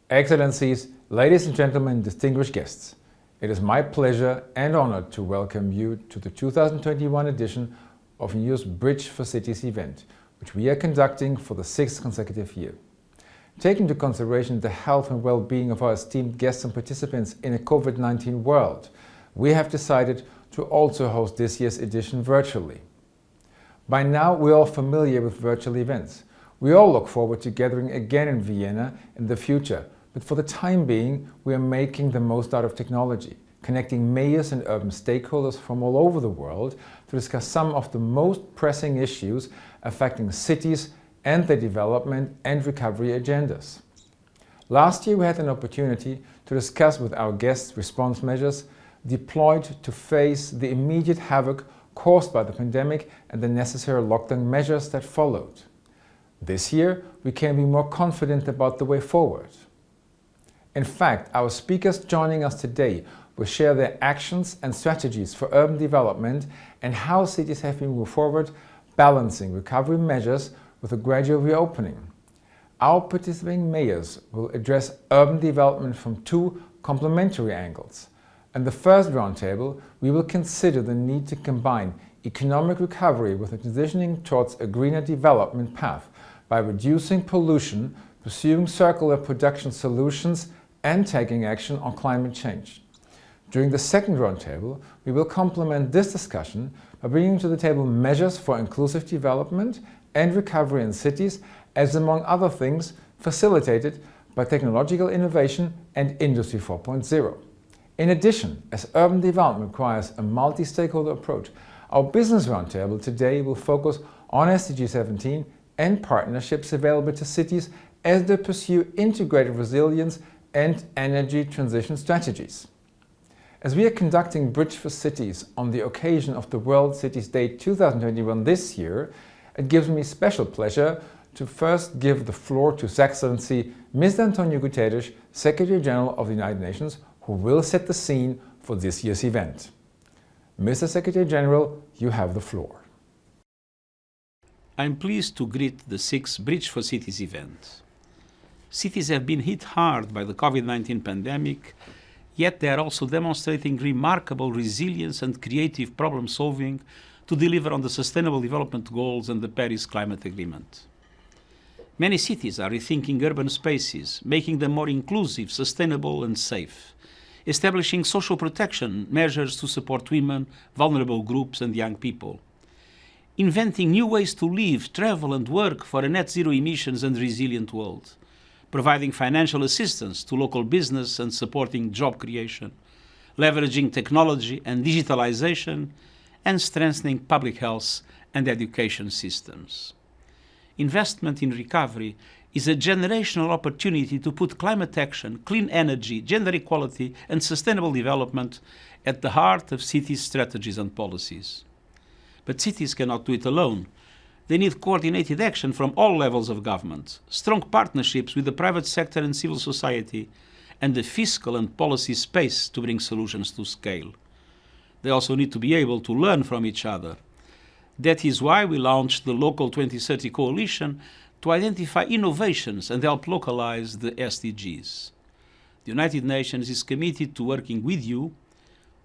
Excellencies, ladies and gentlemen, distinguished guests, it is my pleasure and honor to welcome you to the 2021 edition of UNIDO's Bridge for Cities event, which we are conducting for the 6th consecutive year. Taking into consideration the health and well-being of our esteemed guests and participants in a COVID-19 world, we have decided to also host this year's edition virtually. By now, we're all familiar with virtual events. We all look forward to gathering again in Vienna in the future, but for the time being, we are making the most out of technology, connecting mayors and urban stakeholders from all over the world to discuss some of the most pressing issues affecting cities and their development and recovery agendas. Last year, we had an opportunity to discuss with our guests response measures deployed to face the immediate havoc caused by the pandemic and the necessary lockdown measures that followed. This year, we can be more confident about the way forward. In fact, our speakers joining us today will share their actions and strategies for urban development and how cities have been moved forward, balancing recovery measures with a gradual reopening. Our participating mayors will address urban development from two complementary angles. In the first roundtable, we will consider the need to combine economic recovery with a transitioning towards a greener development path by reducing pollution, pursuing circular production solutions, and taking action on climate change. During the second roundtable, we will complement this discussion by bringing to the table measures for inclusive development and recovery in cities, as among other things, facilitated by technological innovation and Industry 4.0. In addition, as urban development requires a multi-stakeholder approach, our business roundtable today will focus on SDG 17 and partnerships available to cities as they pursue integrated resilience and energy transition strategies. As we are conducting Bridge for Cities on the occasion of the World Cities Day 2021 this year, it gives me special pleasure to first give the floor to His Excellency Mr. Antonio Guterres, Secretary General of the United Nations, who will set the scene for this year's event. Mr. Secretary General, you have the floor. I'm pleased to greet the 6th Bridge for Cities event. Cities have been hit hard by the COVID-19 pandemic, yet they are also demonstrating remarkable resilience and creative problem-solving to deliver on the Sustainable Development Goals and the Paris Climate Agreement. Many cities are rethinking urban spaces, making them more inclusive, sustainable and safe, establishing social protection measures to support women, vulnerable groups and young people, inventing new ways to live, travel and work for a net zero emissions and resilient world, providing financial assistance to local business and supporting job creation, leveraging technology and digitalization, and strengthening public health and education systems. Investment in recovery is a generational opportunity to put climate action, clean energy, gender equality, and sustainable development at the heart of cities' strategies and policies. But cities cannot do it alone. They need coordinated action from all levels of government, strong partnerships with the private sector and civil society, and the fiscal and policy space to bring solutions to scale. They also need to be able to learn from each other. That is why we launched the Local 2030 Coalition to identify innovations and help localize the SDGs. The United Nations is committed to working with you.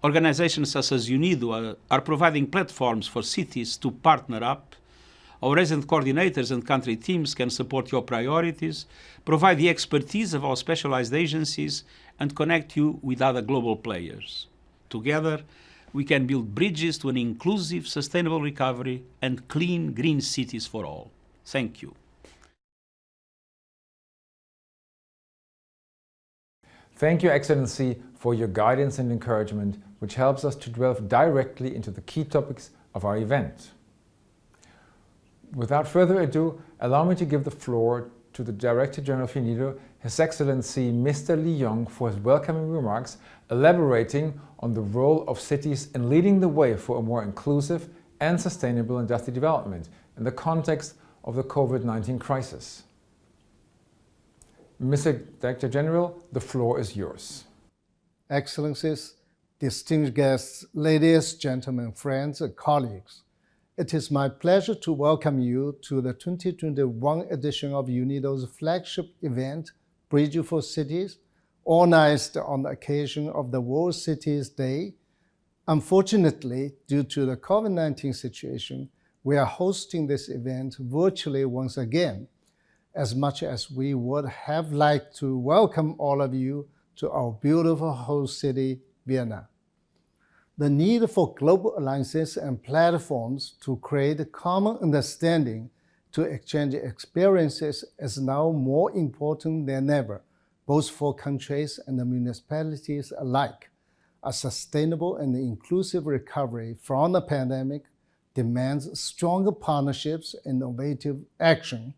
Organizations such as UNIDO are providing platforms for cities to partner up. Our resident coordinators and country teams can support your priorities, provide the expertise of our specialized agencies, and connect you with other global players. Together, we can build bridges to an inclusive, sustainable recovery and clean, green cities for all. Thank you. Thank you, Excellency, for your guidance and encouragement, which helps us to delve directly into the key topics of our event. Without further ado, allow me to give the floor to the Director General of UNIDO, His Excellency Mr. Li Yong, for his welcoming remarks, elaborating on the role of cities in leading the way for a more inclusive and sustainable industrial development in the context of the COVID-19 crisis. Mr. Director General, the floor is yours. Excellencies, distinguished guests, ladies, gentlemen, friends, and colleagues, it is my pleasure to welcome you to the 2021 edition of UNIDO's flagship event, Bridge for Cities, organized on the occasion of the World Cities Day. Unfortunately, due to the COVID-19 situation, we are hosting this event virtually once again, as much as we would have liked to welcome all of you to our beautiful host city, Vienna. The need for global alliances and platforms to create common understanding to exchange experiences is now more important than ever, both for countries and the municipalities alike. A sustainable and inclusive recovery from the pandemic demands stronger partnerships and innovative action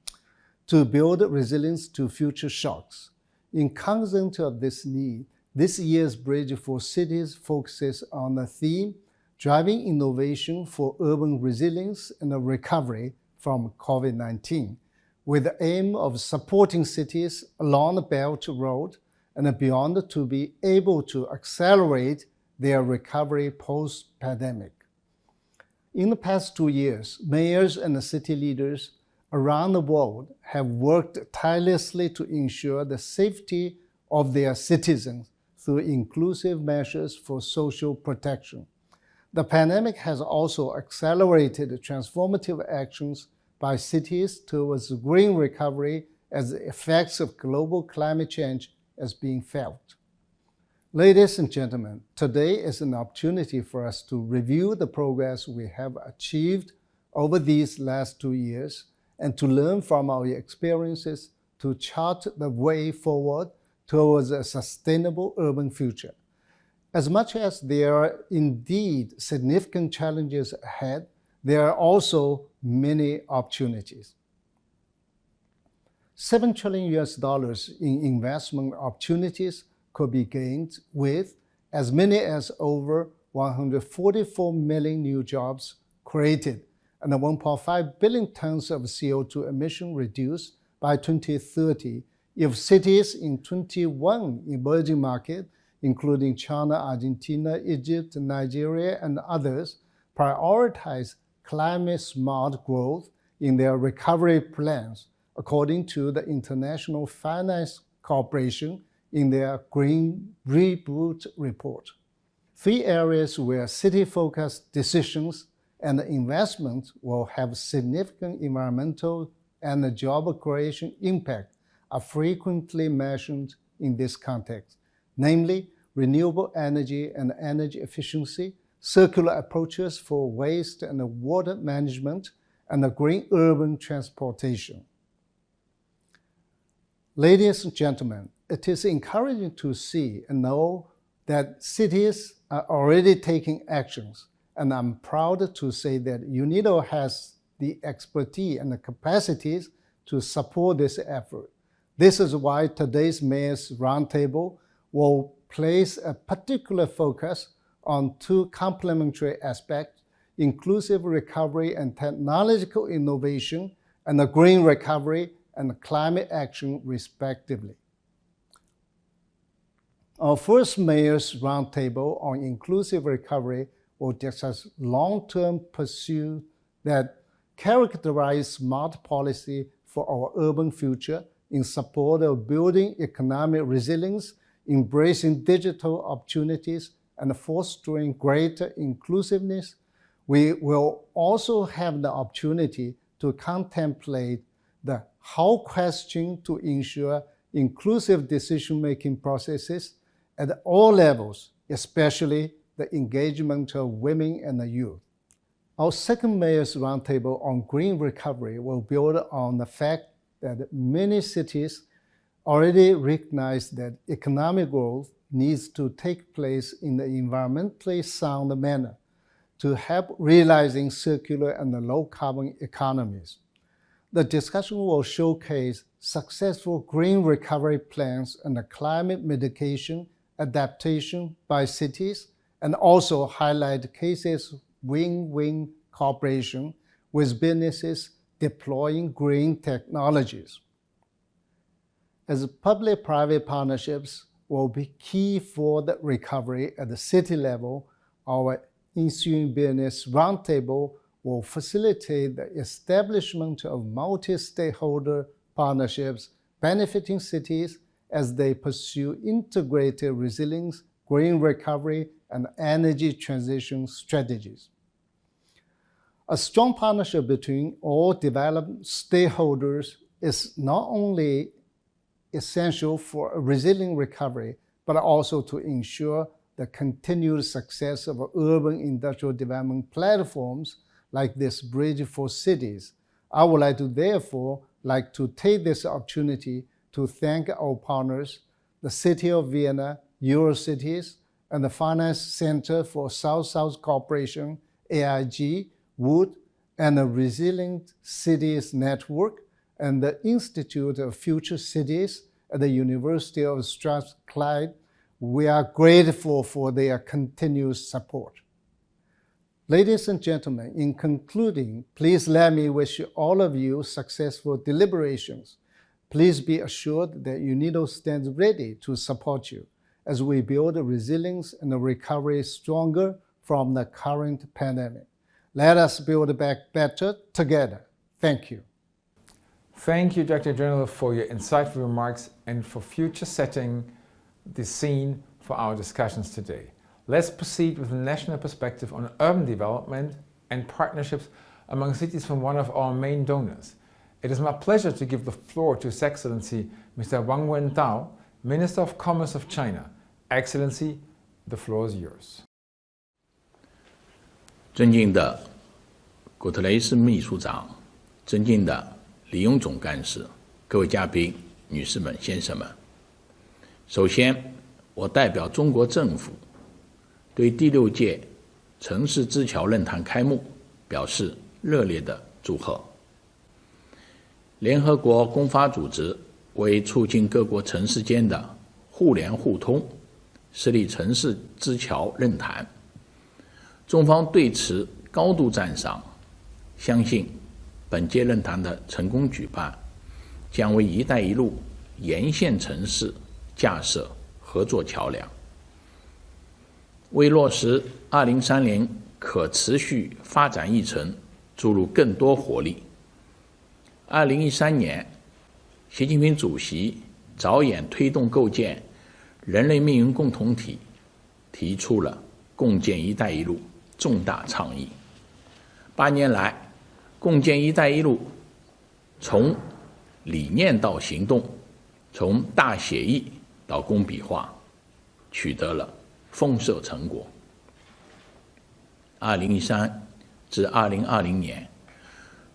to build resilience to future shocks. In cognizance of this need, this year's Bridge for Cities focuses on the theme, driving innovation for urban resilience and a recovery from COVID-19, with the aim of supporting cities along the Belt Road and beyond to be able to accelerate their recovery post-pandemic. In the past 2 years, mayors and city leaders around the world have worked tirelessly to ensure the safety of their citizens through inclusive measures for social protection. The pandemic has also accelerated transformative actions by cities towards green recovery as the effects of global climate change is being felt. Ladies and gentlemen, today is an opportunity for us to review the progress we have achieved over these last 2 years and to learn from our experiences to chart the way forward towards a sustainable urban future. As much as there are indeed significant challenges ahead, there are also many opportunities. $7 trillion in investment opportunities could be gained with as many as over 144 million new jobs created and 1.5 billion tons of CO2 emission reduced by 2030 if cities in 21 emerging markets, including China, Argentina, Egypt, Nigeria, and others, prioritize climate-smart growth in their recovery plans, according to the International Finance Corporation in their Green Reboot report. 3 areas where city-focused decisions and investments will have significant environmental and job creation impact are frequently mentioned in this context, namely renewable energy and energy efficiency, circular approaches for waste and water management, and green urban transportation. Ladies and gentlemen, it is encouraging to see and know that cities are already taking actions, and I'm proud to say that UNIDO has the expertise and the capacities to support this effort. This is why today's Mayor's Roundtable will place a particular focus on 2 complementary aspects, inclusive recovery and technological innovation, and the green recovery and climate action, respectively. Our first Mayor's Roundtable on inclusive recovery will discuss long-term pursuits that characterize smart policy for our urban future in support of building economic resilience, embracing digital opportunities, and fostering greater inclusiveness. We will also have the opportunity to contemplate the how question to ensure inclusive decision-making processes at all levels, especially the engagement of women and the youth. Our second Mayor's Roundtable on green recovery will build on the fact that many cities already recognize that economic growth needs to take place in an environmentally sound manner to help realizing circular and low-carbon economies. The discussion will showcase successful green recovery plans and climate mitigation adaptation by cities, and also highlight cases win-win cooperation with businesses deploying green technologies. As public-private partnerships will be key for the recovery at the city level, our ensuing Business Roundtable will facilitate the establishment of multi-stakeholder partnerships benefiting cities as they pursue integrated resilience, green recovery, and energy transition strategies. A strong partnership between all development stakeholders is not only essential for a resilient recovery, but also to ensure the continued success of urban industrial development platforms like this Bridge for Cities. I would therefore like to take this opportunity to thank our partners, the City of Vienna, Eurocities, and the Finance Center for South-South Cooperation, AIG, Wood, and the Resilient Cities Network, and the Institute of Future Cities at the University of Strathclyde. We are grateful for their continuous support. Ladies and gentlemen, in concluding, please let me wish all of you successful deliberations. Please be assured that UNIDO stands ready to support you as we build a resilience and a recovery stronger from the current pandemic. Let us build back better together. Thank you. Thank you, Dr. General, for your insightful remarks and for future setting the scene for our discussions today. Let's proceed with a national perspective on urban development and partnerships among cities from one of our main donors. It is my pleasure to give the floor to His Excellency Mr. Wang Wentao, Minister of Commerce of China. Excellency, the floor is yours. 尊敬的古特雷斯秘书长，尊敬的李勇总干事，各位嘉宾、女士们、先生们。首先，我代表中国政府对第6届城市之桥论坛开幕表示热烈的祝贺。联合国公发组织为促进各国城市间的互联互通，设立城市之桥论坛，中方对此高度赞赏，相信本届论坛的成功举办，将为“一带一路”沿线城市架设合作桥梁，为落实2030可持续发展议程注入更多活力。2013年，习近平主席着眼推动构建人类命运共同体，提出了共建“一带一路”重大倡议。8年来，共建“一带一路”从理念到行动，从大写意到工笔画，取得了丰硕成果。2013至2020年，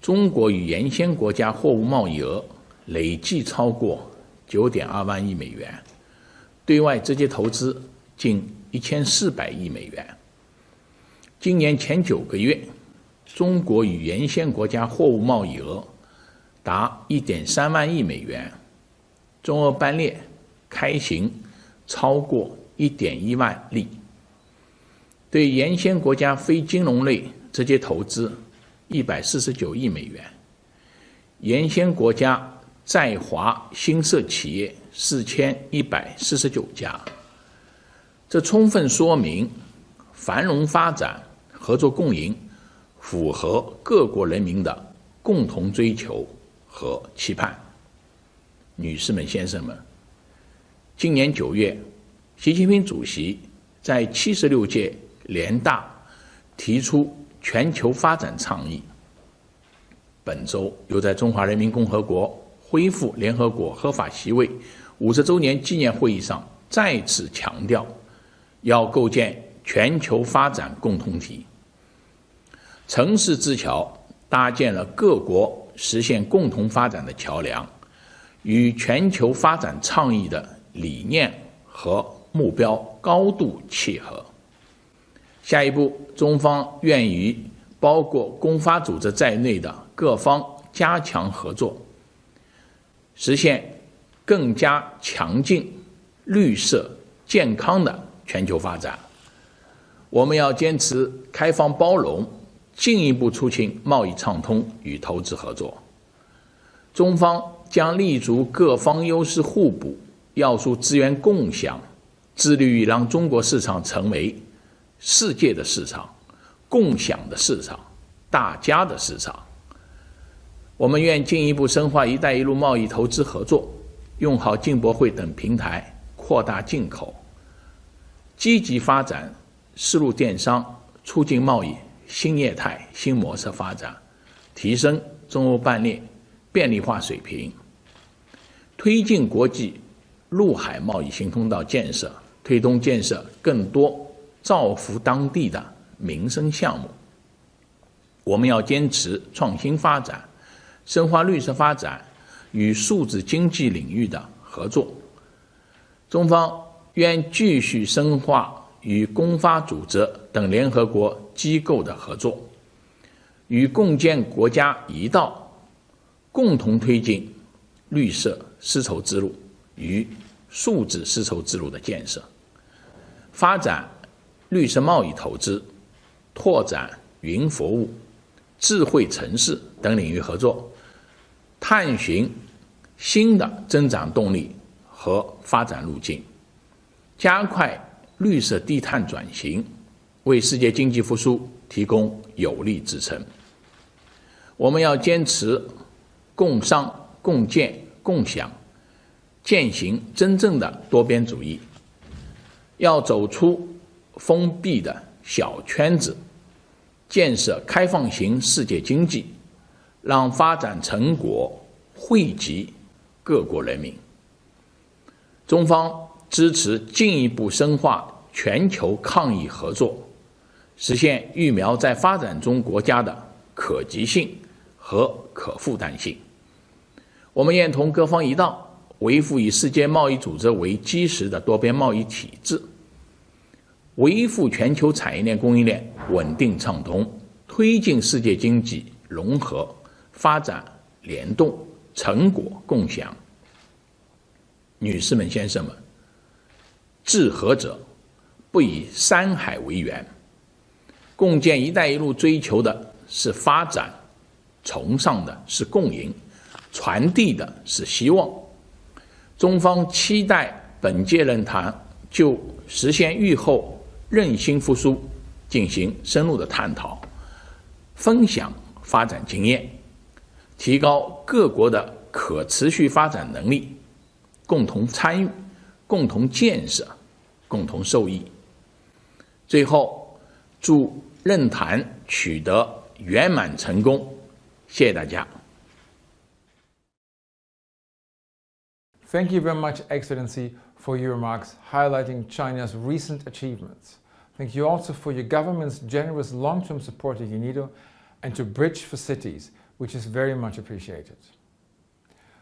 中国与沿线国家货物贸易额累计超过9.2万亿美元，对外直接投资近1400亿美元。今年前9个月，中国与沿线国家货物贸易额达1.3万亿美元，中俄班列开行超过1.1万例，对沿线国家非金融类直接投资149亿美元，沿线国家在华新设企业4149家。这充分说明繁荣发展、合作共赢符合各国人民的共同追求和期盼。女士们、先生们，今年9月，习近平主席在76届联大提出全球发展倡议，本周又在中华人民共和国恢复联合国合法席位50周年纪念会议上再次强调，要构建全球发展共同体。城市之桥搭建了各国实现共同发展的桥梁，与全球发展倡议的理念和目标高度契合。下一步，中方愿与包括公发组织在内的各方加强合作，实现更加强劲、绿色、健康的全球发展。我们要坚持开放包容，进一步促进贸易畅通与投资合作。中方将立足各方优势互补、要素资源共享，致力于让中国市场成为世界的市场、共享的市场、大家的市场。我们愿进一步深化“一带一路”贸易投资合作，用好进博会等平台扩大进口，积极发展丝路电商，促进贸易新业态、新模式发展，提升中欧办列便利化水平，推进国际陆海贸易新通道建设，推动建设更多造福当地的民生项目。我们要坚持创新发展，深化绿色发展与数字经济领域的合作。中方愿继续深化与公发组织等联合国机构的合作，与共建国家一道，共同推进绿色丝绸之路与数字丝绸之路的建设，发展绿色贸易投资，拓展云服务、智慧城市等领域合作，探寻新的增长动力和发展路径，加快绿色低碳转型，为世界经济复苏提供有力支撑。我们要坚持共商、共建、共享，践行真正的多边主义，要走出封闭的小圈子，建设开放型世界经济，让发展成果惠及各国人民。中方支持进一步深化全球抗疫合作，实现疫苗在发展中国家的可及性和可负担性。我们愿同各方一道，维护以世界贸易组织为基石的多边贸易体制，维护全球产业链供应链稳定畅通，推进世界经济融合发展联动，成果共享。女士们、先生们，治和者不以山海为源，共建“一带一路”追求的是发展，崇尚的是共赢，传递的是希望。中方期待本届论坛就实现疫后韧性复苏进行深入的探讨，分享发展经验，提高各国的可持续发展能力，共同参与，共同建设，共同受益。最后，祝论坛取得圆满成功，谢谢大家。Thank you very much, Excellency, for your remarks highlighting China's recent achievements. Thank you also for your government's generous long-term support to UNIDO and to Bridge for Cities, which is very much appreciated.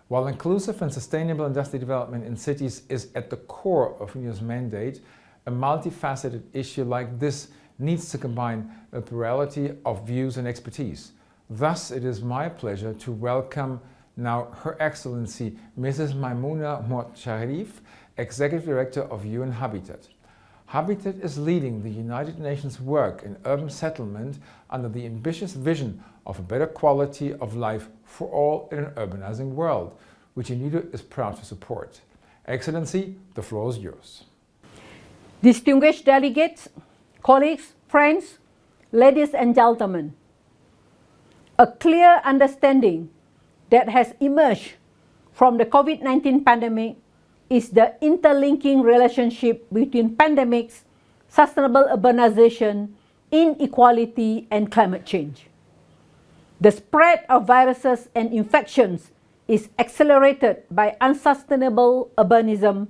While inclusive and sustainable industrial development in cities is at the core of UNIDO's mandate, a multifaceted issue like this needs to combine a plurality of views and expertise. Thus, it is my pleasure to welcome now Her Excellency Mrs. Maimouna Mohd Sharif, Executive Director of UN Habitat. Habitat is leading the United Nations work in urban settlement under the ambitious vision of a better quality of life for all in an urbanizing world, which UNIDO is proud to support. Excellency, the floor is yours. Distinguished delegates, colleagues, friends, ladies and gentlemen, a clear understanding that has emerged from the COVID-19 pandemic is the interlinking relationship between pandemics, sustainable urbanization, inequality, and climate change. The spread of viruses and infections is accelerated by unsustainable urbanism,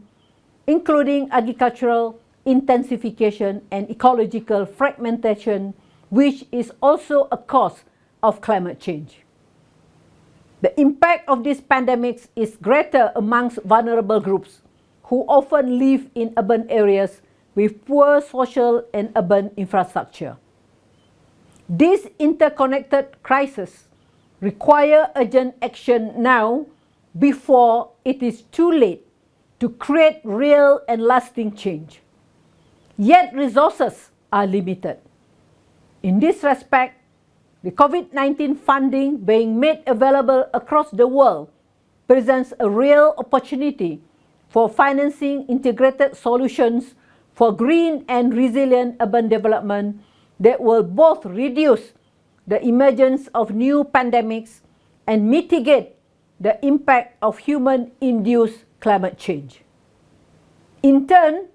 including agricultural intensification and ecological fragmentation, which is also a cause of climate change. The impact of these pandemics is greater amongst vulnerable groups who often live in urban areas with poor social and urban infrastructure. These interconnected crises require urgent action now before it is too late to create real and lasting change. Yet resources are limited. In this respect, the COVID-19 funding being made available across the world presents a real opportunity for financing integrated solutions for green and resilient urban development that will both reduce the emergence of new pandemics and mitigate the impact of human-induced climate change. In turn,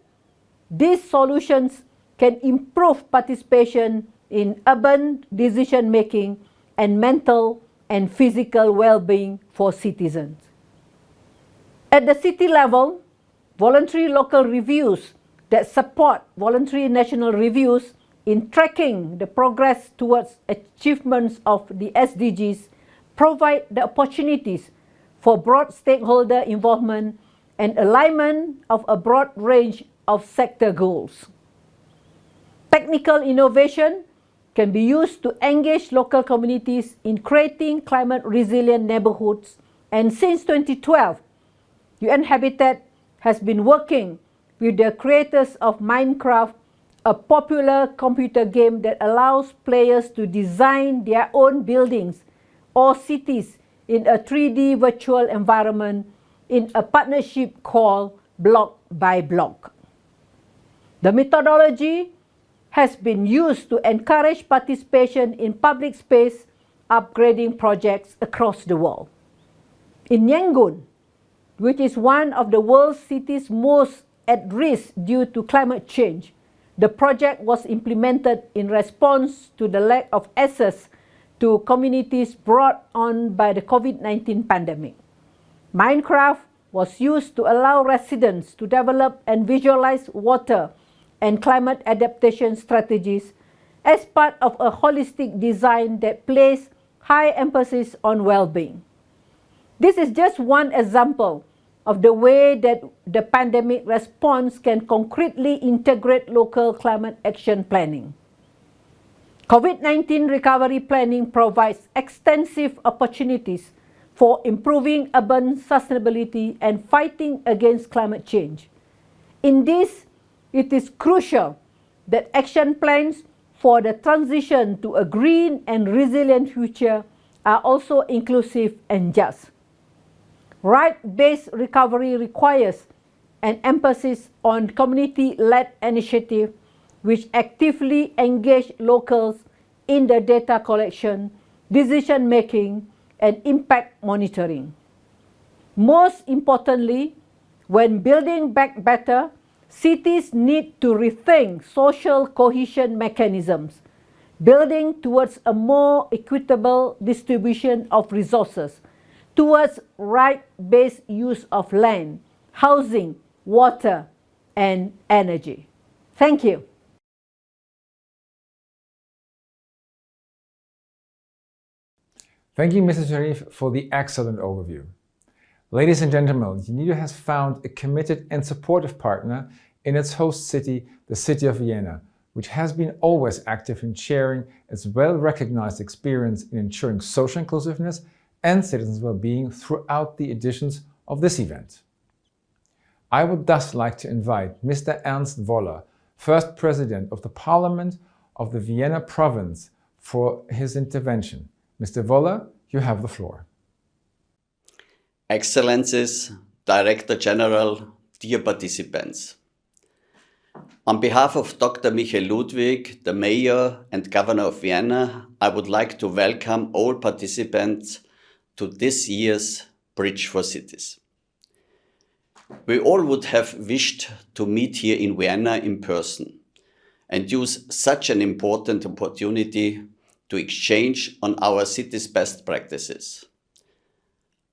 these solutions can improve participation in urban decision-making and mental and physical well-being for citizens. At the city level, voluntary local reviews that support voluntary national reviews in tracking the progress towards achievements of the SDGs provide the opportunities for broad stakeholder involvement and alignment of a broad range of sector goals. Technical innovation can be used to engage local communities in creating climate-resilient neighborhoods, and since 2012, UN Habitat has been working with the creators of Minecraft, a popular computer game that allows players to design their own buildings or cities in a 3D virtual environment in a partnership called Block by Block. The methodology has been used to encourage participation in public space upgrading projects across the world. In Yangon, which is one of the world's cities most at risk due to climate change, the project was implemented in response to the lack of access to communities brought on by the COVID-19 pandemic. Minecraft was used to allow residents to develop and visualize water and climate adaptation strategies as part of a holistic design that placed high emphasis on well-being. This is just one example of the way that the pandemic response can concretely integrate local climate action planning. COVID-19 recovery planning provides extensive opportunities for improving urban sustainability and fighting against climate change. In this, it is crucial that action plans for the transition to a green and resilient future are also inclusive and just. Right-based recovery requires an emphasis on community-led initiative which actively engage locals in the data collection, decision-making, and impact monitoring. Most importantly, when building back better, cities need to rethink social cohesion mechanisms, building towards a more equitable distribution of resources, towards right-based use of land, housing, water, and energy. Thank you. Thank you, Mr. Sharif, for the excellent overview. Ladies and gentlemen, UNIDO has found a committed and supportive partner in its host city, the city of Vienna, which has been always active in sharing its well-recognized experience in ensuring social inclusiveness and citizens' well-being throughout the editions of this event. I would thus like to invite Mr. Ernst Woller, First President of the Parliament of the Vienna Province, for his intervention. Mr. Woller, you have the floor. Excellencies, Director General, dear participants. On behalf of Dr. Michael Ludwig, the Mayor and Governor of Vienna, I would like to welcome all participants to this year's Bridge for Cities. We all would have wished to meet here in Vienna in person and use such an important opportunity to exchange on our city's best practices.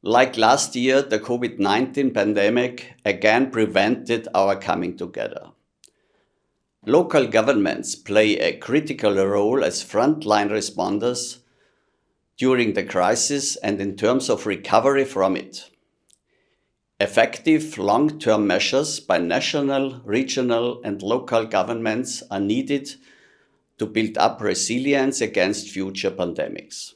Like last year, the COVID-19 pandemic again prevented our coming together. Local governments play a critical role as frontline responders during the crisis and in terms of recovery from it. Effective long-term measures by national, regional, and local governments are needed to build up resilience against future pandemics.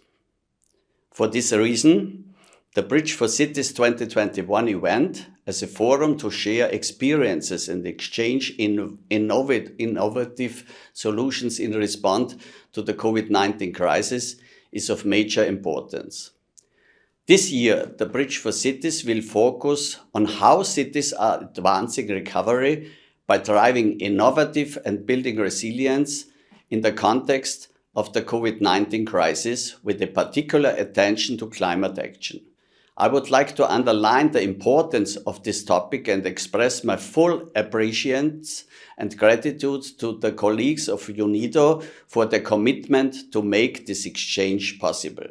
For this reason, the Bridge for Cities 2021 event, as a forum to share experiences and exchange innovative solutions in response to the COVID-19 crisis, is of major importance. This year, the Bridge for Cities will focus on how cities are advancing recovery by driving innovative and building resilience in the context of the COVID-19 crisis, with a particular attention to climate action. I would like to underline the importance of this topic and express my full appreciation and gratitude to the colleagues of UNIDO for their commitment to make this exchange possible.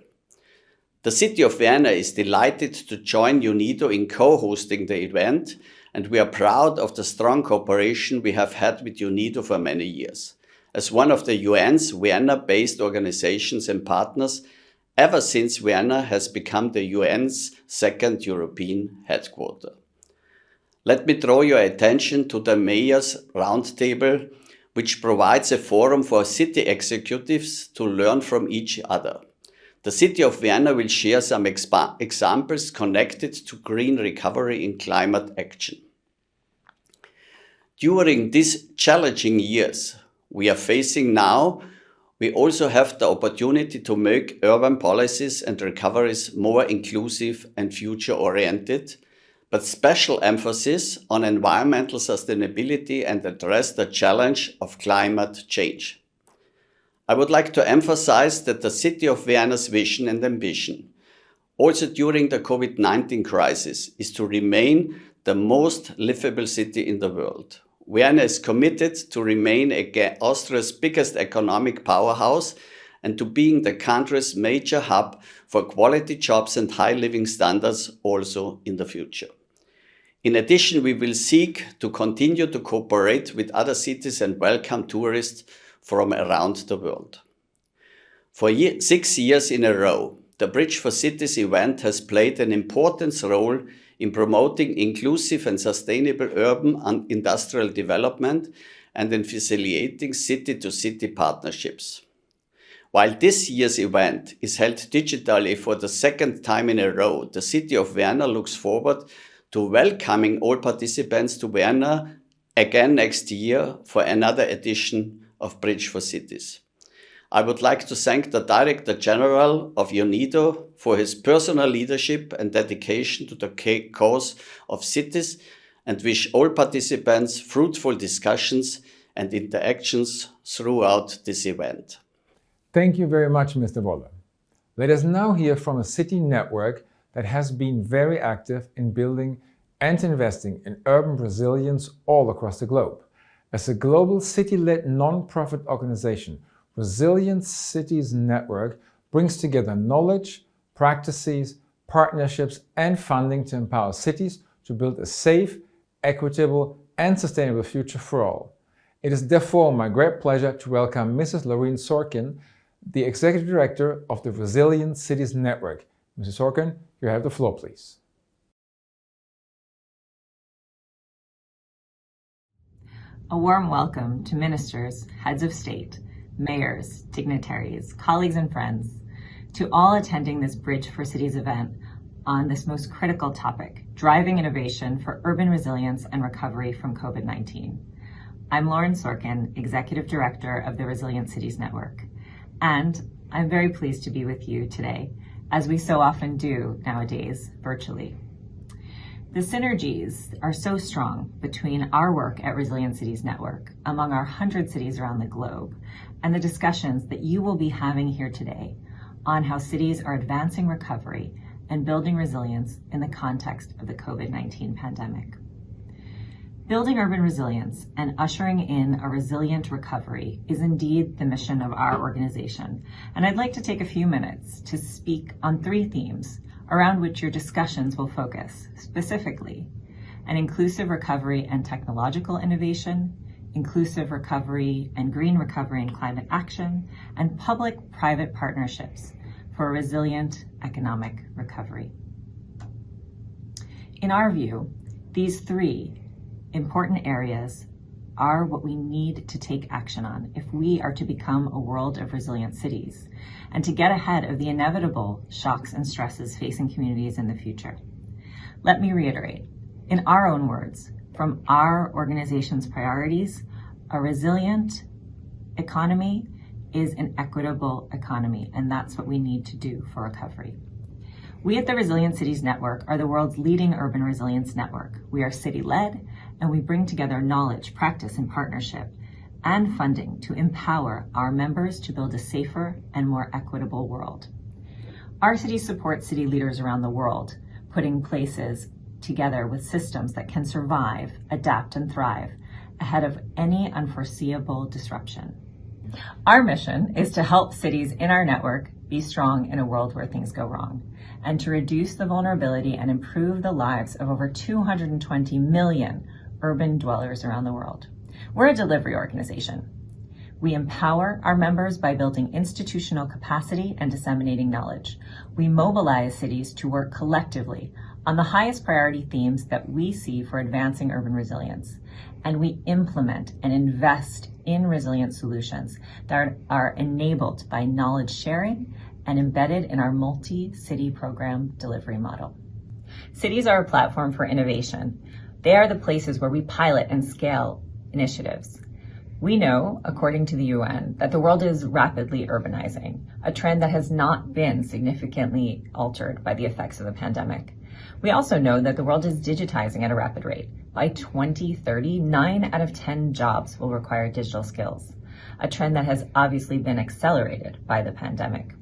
The City of Vienna is delighted to join UNIDO in co-hosting the event, and we are proud of the strong cooperation we have had with UNIDO for many years, as one of the UN's Vienna-based organizations and partners ever since Vienna has become the UN's second European headquarter. Let me draw your attention to the Mayor's Roundtable, which provides a forum for city executives to learn from each other. The City of Vienna will share some examples connected to green recovery in climate action. During these challenging years we are facing now, we also have the opportunity to make urban policies and recoveries more inclusive and future-oriented, but special emphasis on environmental sustainability and address the challenge of climate change. I would like to emphasize that the City of Vienna's vision and ambition, also during the COVID-19 crisis, is to remain the most livable city in the world. Vienna is committed to remain Austria's biggest economic powerhouse and to being the country's major hub for quality jobs and high living standards also in the future. In addition, we will seek to continue to cooperate with other cities and welcome tourists from around the world. For 6 years in a row, the Bridge for Cities event has played an important role in promoting inclusive and sustainable urban and industrial development and in facilitating city-to-city partnerships. While this year's event is held digitally for the second time in a row, the City of Vienna looks forward to welcoming all participants to Vienna again next year for another edition of Bridge for Cities. I would like to thank the Director General of UNIDO for his personal leadership and dedication to the cause of cities and wish all participants fruitful discussions and interactions throughout this event. Thank you very much, Mr. Wolle. Let us now hear from a city network that has been very active in building and investing in urban resilience all across the globe. As a global city-led non-profit organization, Resilient Cities Network brings together knowledge, practices, partnerships, and funding to empower cities to build a safe, equitable, and sustainable future for all. It is therefore my great pleasure to welcome Mrs. Loreen Sorkin, the Executive Director of the Resilient Cities Network. Mrs. Sorkin, you have the floor, please. A warm welcome to ministers, heads of state, mayors, dignitaries, colleagues and friends, to all attending this Bridge for Cities event on this most critical topic, driving innovation for urban resilience and recovery from COVID-19. I'm Lauren Sorkin, Executive Director of the Resilient Cities Network, and I'm very pleased to be with you today, as we so often do nowadays, virtually. The synergies are so strong between our work at Resilient Cities Network among our 100 cities around the globe and the discussions that you will be having here today on how cities are advancing recovery and building resilience in the context of the COVID-19 pandemic. Building urban resilience and ushering in a resilient recovery is indeed the mission of our organization. And I'd like to take a few minutes to speak on 3 themes around which your discussions will focus, specifically an inclusive recovery and technological innovation, inclusive recovery and green recovery and climate action, and public-private partnerships for a resilient economic recovery. In our view, these 3 important areas are what we need to take action on if we are to become a world of resilient cities and to get ahead of the inevitable shocks and stresses facing communities in the future. Let me reiterate, in our own words, from our organization's priorities, a resilient economy is an equitable economy, and that's what we need to do for recovery. We at the Resilient Cities Network are the world's leading urban resilience network. We are city-led, and we bring together knowledge, practice, and partnership, and funding to empower our members to build a safer and more equitable world. Our cities support city leaders around the world, putting places together with systems that can survive, adapt, and thrive ahead of any unforeseeable disruption. Our mission is to help cities in our network be strong in a world where things go wrong, and to reduce the vulnerability and improve the lives of over 220 million urban dwellers around the world. We're a delivery organization. We empower our members by building institutional capacity and disseminating knowledge. We mobilize cities to work collectively on the highest priority themes that we see for advancing urban resilience. And we implement and invest in resilient solutions that are enabled by knowledge sharing and embedded in our multi-city program delivery model. Cities are a platform for innovation. They are the places where we pilot and scale initiatives. We know, according to the UN, that the world is rapidly urbanizing, a trend that has not been significantly altered by the effects of the pandemic. We also know that the world is digitizing at a rapid rate. By 2030, 9 out of 10 jobs will require digital skills, a trend that has obviously been accelerated by the pandemic.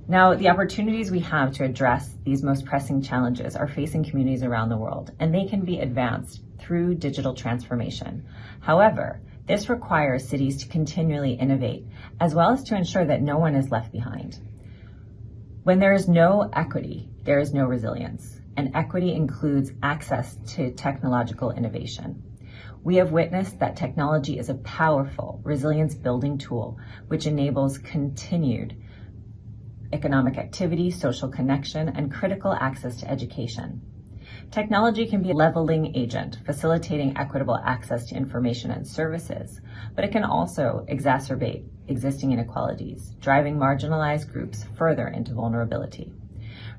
Now, the opportunities we have to address these most pressing challenges are facing communities around the world, and they can be advanced through digital transformation. However, this requires cities to continually innovate, as well as to ensure that no one is left behind. When there is no equity, there is no resilience, and equity includes access to technological innovation. We have witnessed that technology is a powerful resilience-building tool, which enables continued economic activity, social connection, and critical access to education. Technology can be a leveling agent, facilitating equitable access to information and services, but it can also exacerbate existing inequalities, driving marginalized groups further into vulnerability.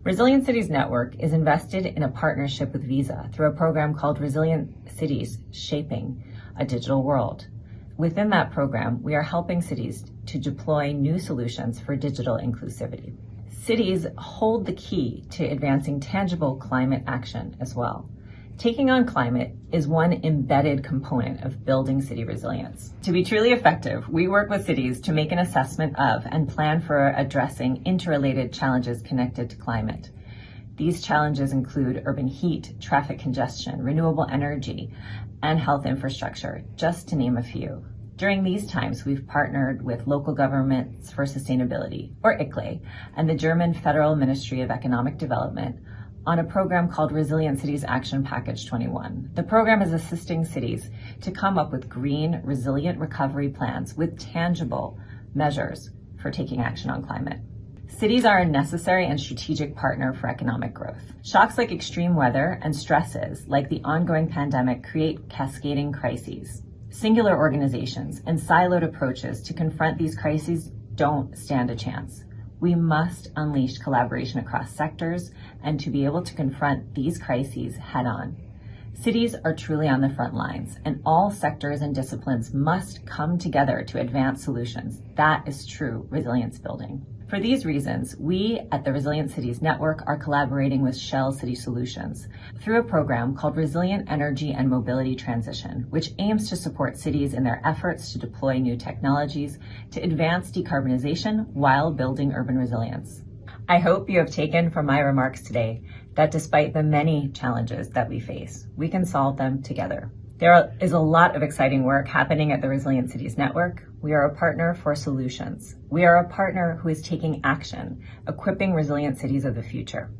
Resilient Cities Network is invested in a partnership with Visa through a program called Resilient Cities Shaping a Digital World. Within that program, we are helping cities to deploy new solutions for digital inclusivity. Cities hold the key to advancing tangible climate action as well. Taking on climate is one embedded component of building city resilience. To be truly effective, we work with cities to make an assessment of and plan for addressing interrelated challenges connected to climate. These challenges include urban heat, traffic congestion, renewable energy, and health infrastructure, just to name a few. During these times, we've partnered with Local Governments for Sustainability, or ICLE, and the German Federal Ministry of Economic Development on a program called Resilient Cities Action Package 21. The program is assisting cities to come up with green, resilient recovery plans with tangible measures for taking action on climate. Cities are a necessary and strategic partner for economic growth. Shocks like extreme weather and stresses like the ongoing pandemic create cascading crises. Singular organizations and siloed approaches to confront these crises don't stand a chance. We must unleash collaboration across sectors and to be able to confront these crises head on. Cities are truly on the front lines, and all sectors and disciplines must come together to advance solutions. That is true resilience building. For these reasons, we at the Resilient Cities Network are collaborating with Shell City Solutions through a program called Resilient Energy and Mobility Transition, which aims to support cities in their efforts to deploy new technologies to advance decarbonization while building urban resilience. I hope you have taken from my remarks today that despite the many challenges that we face, we can solve them together. There is a lot of exciting work happening at the Resilient Cities Network. We are a partner for solutions. We are a partner who is taking action, equipping resilient cities of the future.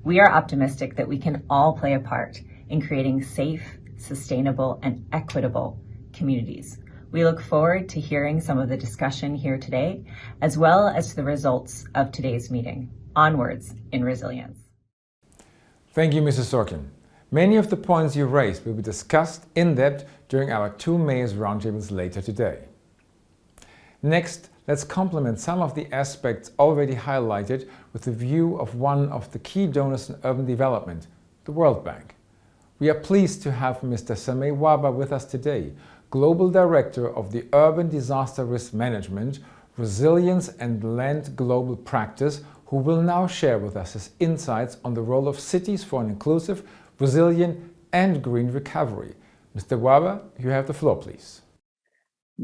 We are optimistic that we can all play a part in creating safe, sustainable, and equitable communities. We look forward to hearing some of the discussion here today, as well as to the results of today's meeting. Onwards in resilience. Thank you, Mrs. Sorkin. Many of the points you raised will be discussed in depth during our 2 Mayors roundtables later today. Next, let's complement some of the aspects already highlighted with the view of one of the key donors in urban development, the World Bank. We are pleased to have Mr. Sameh Waba with us today, Global Director of the Urban Disaster Risk Management, Resilience and Land Global Practice, who will now share with us his insights on the role of cities for an inclusive, resilient and green recovery. Mr. Waba, you have the floor, please.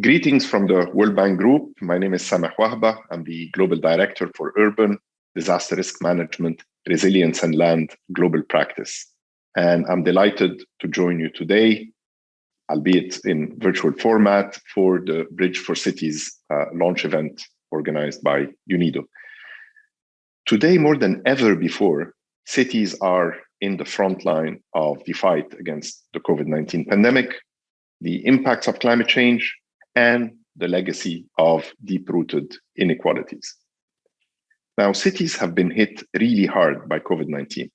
Greetings from the World Bank Group. My name is Sameh Wahba. I'm the Global Director for Urban, Disaster Risk Management, resilience and land global practice. And I'm delighted to join you today, albeit in virtual format, for the Bridge for Cities launch event organized by UNIDO. Today, more than ever before, cities are in the front line of the fight against the COVID-19 pandemic, the impacts of climate change, and the legacy of deep-rooted inequalities. Now, cities have been hit really hard by COVID-19.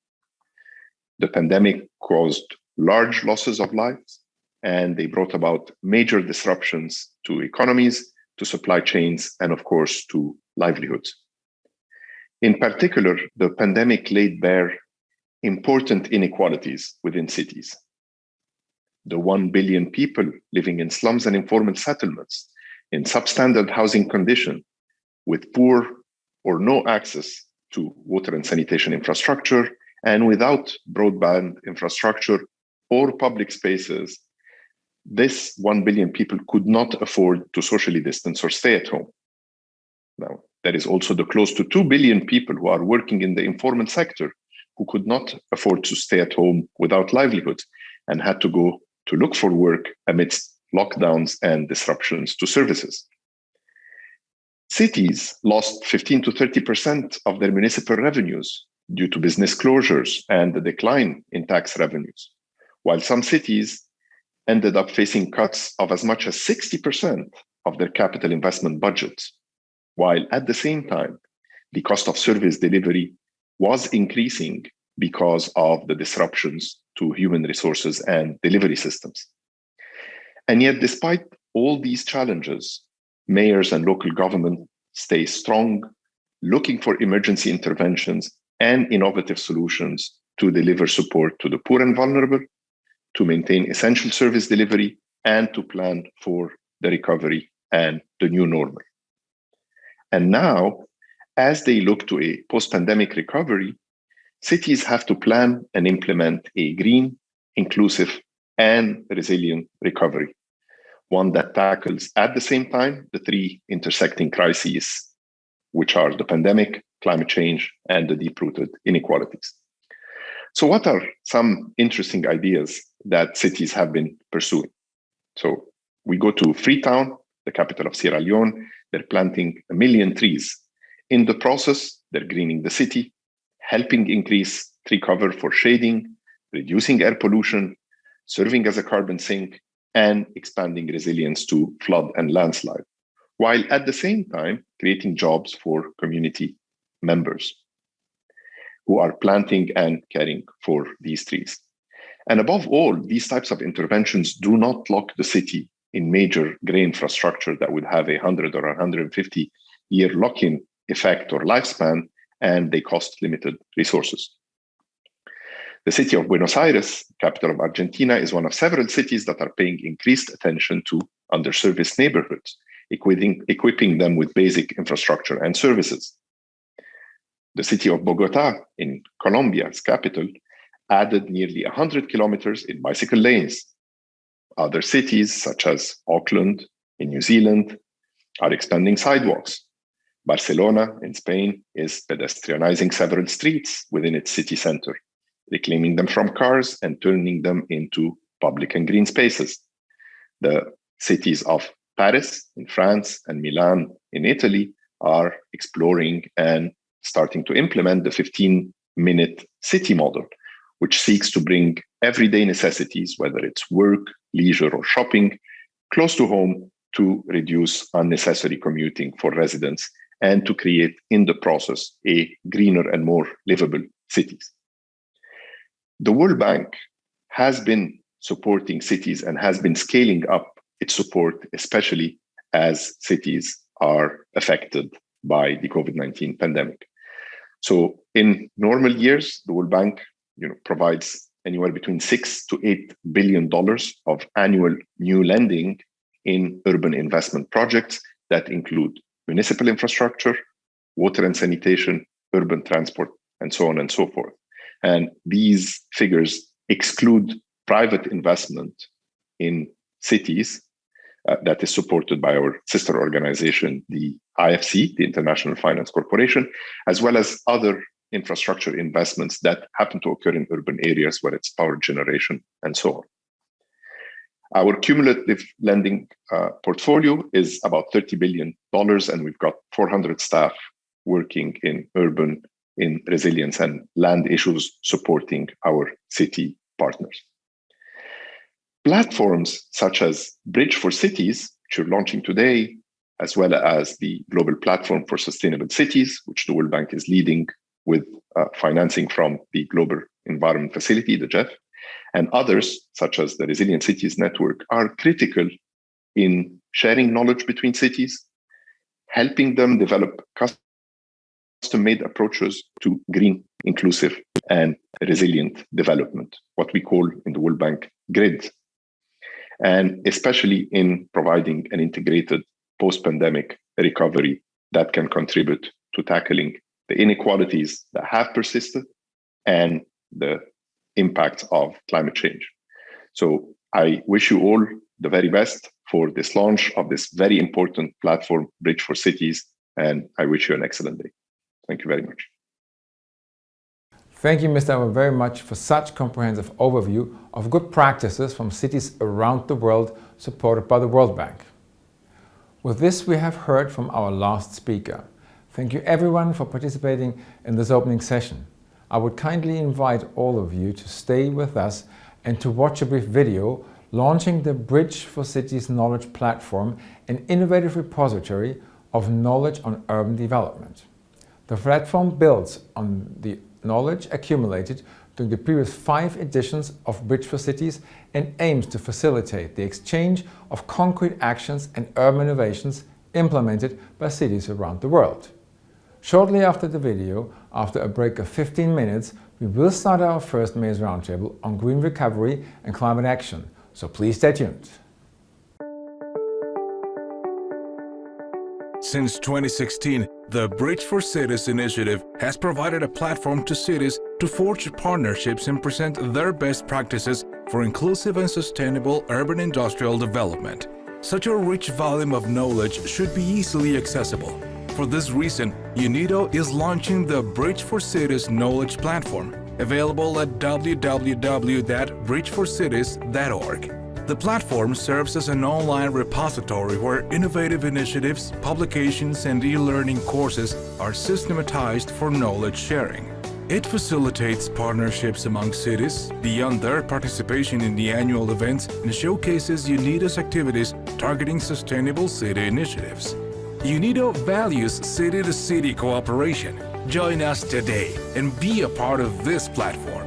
The pandemic caused large losses of lives, and they brought about major disruptions to economies, to supply chains, and of course, to livelihoods. In particular, the pandemic laid bare important inequalities within cities. The 1 billion people living in slums and informal settlements in substandard housing condition with poor or no access to water and sanitation infrastructure and without broadband infrastructure or public spaces, this 1 billion people could not afford to socially distance or stay at home. Now, there is also the close to 2 billion people who are working in the informal sector who could not afford to stay at home without livelihoods and had to go to look for work amidst lockdowns and disruptions to services. Cities lost 15 to 30% of their municipal revenues due to business closures and the decline in tax revenues, while some cities ended up facing cuts of as much as 60% of their capital investment budgets, while at the same time, the cost of service delivery was increasing because of the disruptions to human resources and delivery systems. And yet, despite all these challenges, mayors and local government stay strong, looking for emergency interventions and innovative solutions to deliver support to the poor and vulnerable, to maintain essential service delivery, and to plan for the recovery and the new normal. And now, as they look to a post-pandemic recovery, cities have to plan and implement a green, inclusive, and resilient recovery, one that tackles at the same time the three intersecting crises, which are the pandemic, climate change, and the deep-rooted inequalities. So what are some interesting ideas that cities have been pursuing? So we go to Freetown, the capital of Sierra Leone. They're planting 1 million trees. In the process, they're greening the city, helping increase tree cover for shading, reducing air pollution, serving as a carbon sink, and expanding resilience to flood and landslide, while at the same time creating jobs for community members who are planting and caring for these trees. And above all, these types of interventions do not lock the city in major grey infrastructure that would have 100 or 150-year lock-in effect or lifespan, and they cost limited resources. The city of Buenos Aires, capital of Argentina, is one of several cities that are paying increased attention to underserviced neighborhoods, equipping them with basic infrastructure and services. The city of Bogota in Colombia's capital added nearly 100 kilometers in bicycle lanes. Other cities, such as Auckland in New Zealand, are expanding sidewalks. Barcelona in Spain is pedestrianizing several streets within its city center, reclaiming them from cars and turning them into public and green spaces. The cities of Paris in France and Milan in Italy are exploring and starting to implement the 15-minute city model, which seeks to bring everyday necessities, whether it's work, leisure, or shopping, close to home to reduce unnecessary commuting for residents and to create, in the process, a greener and more livable cities. The World Bank has been supporting cities and has been scaling up its support, especially as cities are affected by the COVID-19 pandemic. So in normal years, the World Bank provides anywhere between $6 to $8 billion of annual new lending in urban investment projects that include municipal infrastructure, water and sanitation, urban transport, and so on and so forth. And these figures exclude private investment in cities that is supported by our sister organization, the IFC, the International Finance Corporation, as well as other infrastructure investments that happen to occur in urban areas, where it's power generation and so on. Our cumulative lending portfolio is about $30 billion, and we've got 400 staff working in urban, in resilience and land issues, supporting our city partners. Platforms such as Bridge for Cities, which we're launching today, as well as the Global Platform for Sustainable Cities, which the World Bank is leading with financing from the Global Environment Facility, the GEF, and others, such as the Resilient Cities Network, are critical in sharing knowledge between cities, helping them develop custom-made approaches to green, inclusive, and resilient development, what we call in the World Bank GRID, and especially in providing an integrated post-pandemic recovery that can contribute to tackling the inequalities that have persisted and the impact of climate change. So I wish you all the very best for this launch of this very important platform, Bridge for Cities, and I wish you an excellent day. Thank you very much. Thank you, Mr. Awa, very much for such comprehensive overview of good practices from cities around the world supported by the World Bank. With this, we have heard from our last speaker. Thank you everyone for participating in this opening session. I would kindly invite all of you to stay with us and to watch a brief video launching the Bridge for Cities Knowledge Platform, an innovative repository of knowledge on urban development. The platform builds on the knowledge accumulated during the previous 5 editions of Bridge for Cities and aims to facilitate the exchange of concrete actions and urban innovations implemented by cities around the world. Shortly after the video, after a break of 15 minutes, we will start our first Mayor's Roundtable on green recovery and climate action, so please stay tuned. Since 2016, the Bridge for Cities initiative has provided a platform to cities to forge partnerships and present their best practices for inclusive and sustainable urban industrial development. Such a rich volume of knowledge should be easily accessible. For this reason, UNIDO is launching the Bridge for Cities Knowledge Platform, available at www.bridgeforcities.org. The platform serves as an online repository where innovative initiatives, publications, and e-learning courses are systematized for knowledge sharing. It facilitates partnerships among cities beyond their participation in the annual events and showcases UNIDO's activities targeting sustainable city initiatives. UNIDO values city-to-city cooperation. Join us today and be a part of this platform.